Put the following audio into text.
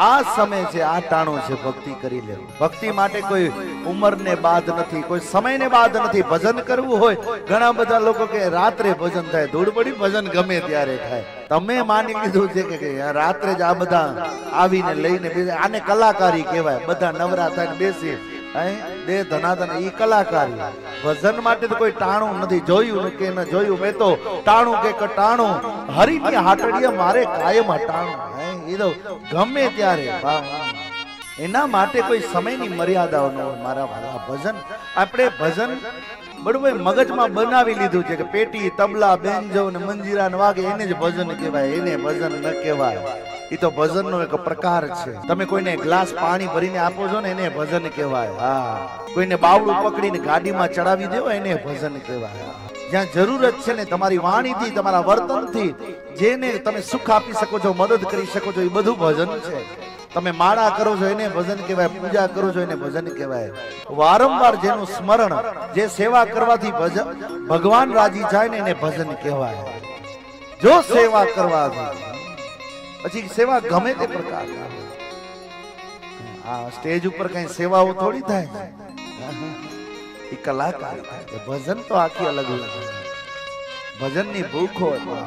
આ સમય છે, આ ટાણું છે, ભક્તિ કરી લેવું. ભક્તિ માટે કોઈ ઉંમરને બાદ નથી, કોઈ સમયને બાદ નથી. ભજન કરવું હોય, ઘણા બધા લોકો કે રાત્રે ભજન થાય, ધૂળ પડી ભજન ગમે ત્યારે થાય. તમે માની લીધું છે કે રાત્રે જ આ બધા આવીને લઈને બેસે, આને કલાકારી કહેવાય. બધા નવરા થઈને બેસી દે ધનાધન, ઈ કલાકારી. ભજન માટે તો કોઈ ટાણું નથી. જોયું કે ન જોયું, મેં તો ટાણું કે કટાણું હરીની હાટડીએ મારે કાયમ હટાણું. એ તો ગમે ત્યારે એના માટે કોઈ સમયની મર્યાદાઓ ન હોય. મારા ભાલા ભજન આપણે ભજન બરોબર મગજમાં બનાવી લીધું છે કે પેટી તબલા બેન્જો ને મંજીરા ને વાગે એને જ ભજન કહેવાય, એને ભજન ન કહેવાય. એ તો ભજનનો એક પ્રકાર છે. તમે કોઈને ગ્લાસ પાણી ભરીને આપો છો ને એને ભજન કહેવાય. હા, કોઈને બાવડું પકડીને ગાડીમાં ચડાવી દેવો એને ભજન કહેવાય. જ્યાં જરૂરત છે ને તમારી વાણીથી, તમારા વર્તનથી જેને તમે સુખ આપી શકો છો, મદદ કરી શકો છો, એ બધું ભજન છે. તમે માળા કરો છો એને ભજન કહેવાય, પૂજા કરો છો એને ભજન કહેવાય. વારંવાર જેનું સ્મરણ, જે સેવા કરવાથી ભગવાન રાજી જાય ને એને ભજન કહેવાય. જો સેવા કરવાથી, પછી સેવા ગમે તે પ્રકારના, આ સ્ટેજ ઉપર કઈ સેવાઓ થોડી થાય છે, એ કલાકાર થાય. ભજન તો આખી અલગ ભજનની ભૂખ હોય.